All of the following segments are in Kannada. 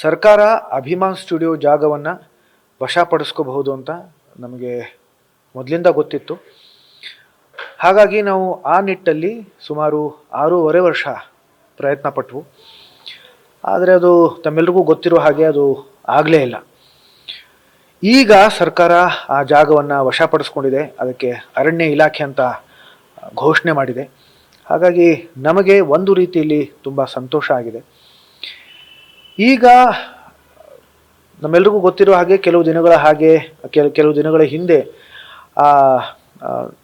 ಸರ್ಕಾರ ಅಭಿಮಾನ್ ಸ್ಟುಡಿಯೋ ಜಾಗವನ್ನು ವಶಪಡಿಸ್ಕೋಬಹುದು ಅಂತ ನಮಗೆ ಮೊದಲಿಂದ ಗೊತ್ತಿತ್ತು. ಹಾಗಾಗಿ ನಾವು ಆ ನಿಟ್ಟಲ್ಲಿ ಸುಮಾರು 6.5 ವರ್ಷ ಪ್ರಯತ್ನ ಪಟ್ಟವು. ಆದರೆ ಅದು ತಮ್ಮೆಲ್ಲರಿಗೂ ಗೊತ್ತಿರೋ ಹಾಗೆ ಅದು ಆಗಲೇ ಇಲ್ಲ. ಈಗ ಸರ್ಕಾರ ಆ ಜಾಗವನ್ನು ವಶಪಡಿಸ್ಕೊಂಡಿದೆ. ಅದಕ್ಕೆ ಅರಣ್ಯ ಇಲಾಖೆ ಅಂತ ಘೋಷಣೆ ಮಾಡಿದೆ. ಹಾಗಾಗಿ ನಮಗೆ ಒಂದು ರೀತಿಯಲ್ಲಿ ತುಂಬ ಸಂತೋಷ ಆಗಿದೆ. ಈಗ ನಮ್ಮೆಲ್ರಿಗೂ ಗೊತ್ತಿರೋ ಹಾಗೆ ಕೆಲವು ದಿನಗಳ ಹಿಂದೆ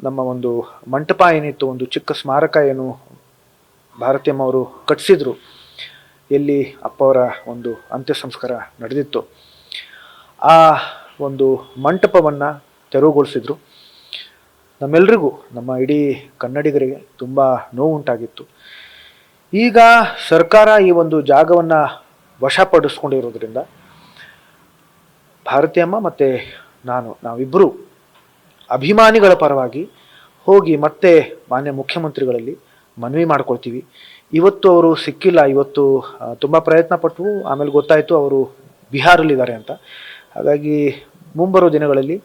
ನಮ್ಮ ಒಂದು ಮಂಟಪ ಏನಿತ್ತು, ಒಂದು ಚಿಕ್ಕ ಸ್ಮಾರಕ ಏನು ಭಾರತೀಯಮ್ಮ ಅವರು ಕಟ್ಟಿಸಿದ್ರು, ಎಲ್ಲಿ ಅಪ್ಪ ಅವರ ಒಂದು ಅಂತ್ಯ ಸಂಸ್ಕಾರ ನಡೆದಿತ್ತು, ಆ ಒಂದು ಮಂಟಪವನ್ನು ತೆರವುಗೊಳಿಸಿದ್ರು. ನಮ್ಮೆಲ್ರಿಗೂ, ನಮ್ಮ ಇಡೀ ಕನ್ನಡಿಗರಿಗೆ ತುಂಬ ನೋವುಂಟಾಗಿತ್ತು. ಈಗ ಸರ್ಕಾರ ಈ ಒಂದು ಜಾಗವನ್ನು ವಶಪಡಿಸ್ಕೊಂಡಿರೋದ್ರಿಂದ ಭಾರತೀಯಮ್ಮ ಮತ್ತು ನಾವಿಬ್ಬರು ಅಭಿಮಾನಿಗಳ ಪರವಾಗಿ ಹೋಗಿ ಮತ್ತೆ ಮಾನ್ಯ ಮುಖ್ಯಮಂತ್ರಿಗಳಲ್ಲಿ ಮನವಿ ಮಾಡ್ಕೊಳ್ತೀವಿ. ಇವತ್ತು ಅವರು ಸಿಕ್ಕಿಲ್ಲ. ಇವತ್ತು ತುಂಬ ಪ್ರಯತ್ನ ಪಟ್ಟು ಆಮೇಲೆ ಗೊತ್ತಾಯಿತು ಅವರು ಬಿಹಾರಲ್ಲಿದ್ದಾರೆ ಅಂತ. ಹಾಗಾಗಿ ಮುಂಬರೋ ದಿನಗಳಲ್ಲಿ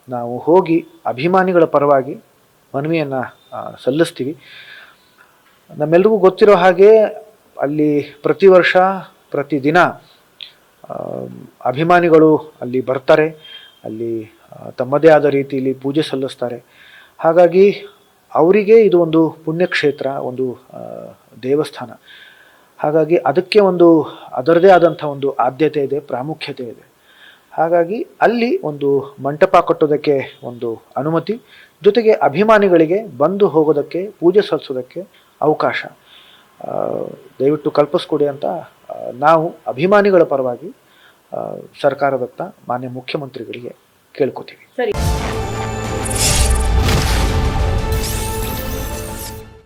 ನಾವು ಹೋಗಿ ಅಭಿಮಾನಿಗಳ ಪರವಾಗಿ ಮನವಿಯನ್ನು ಸಲ್ಲಿಸ್ತೀವಿ. ನಮ್ಮೆಲ್ರಿಗೂ ಗೊತ್ತಿರೋ ಹಾಗೆ ಅಲ್ಲಿ ಪ್ರತಿ ವರ್ಷ ಪ್ರತಿದಿನ ಅಭಿಮಾನಿಗಳು ಅಲ್ಲಿ ಬರ್ತಾರೆ, ಅಲ್ಲಿ ತಮ್ಮದೇ ಆದ ರೀತಿಯಲ್ಲಿ ಪೂಜೆ ಸಲ್ಲಿಸ್ತಾರೆ. ಹಾಗಾಗಿ ಅವರಿಗೆ ಇದು ಒಂದು ಪುಣ್ಯಕ್ಷೇತ್ರ, ಒಂದು ದೇವಸ್ಥಾನ. ಹಾಗಾಗಿ ಅದಕ್ಕೆ ಅದರದೇ ಆದಂಥ ಒಂದು ಆದ್ಯತೆ ಇದೆ, ಪ್ರಾಮುಖ್ಯತೆ ಇದೆ. ಹಾಗಾಗಿ ಅಲ್ಲಿ ಒಂದು ಮಂಟಪ ಕಟ್ಟೋದಕ್ಕೆ ಒಂದು ಅನುಮತಿ, ಜೊತೆಗೆ ಅಭಿಮಾನಿಗಳಿಗೆ ಬಂದು ಹೋಗೋದಕ್ಕೆ, ಪೂಜೆ ಸಲ್ಲಿಸೋದಕ್ಕೆ ಅವಕಾಶ ದಯವಿಟ್ಟು ಕಲ್ಪಿಸ್ಕೊಡಿ ಅಂತ ನಾವು ಅಭಿಮಾನಿಗಳ ಪರವಾಗಿ ಸರ್ಕಾರದತ್ತ ಮಾನ್ಯ ಮುಖ್ಯಮಂತ್ರಿಗಳಿಗೆ ಕೇಳ್ಕೊತೀವಿ. ಸರಿ.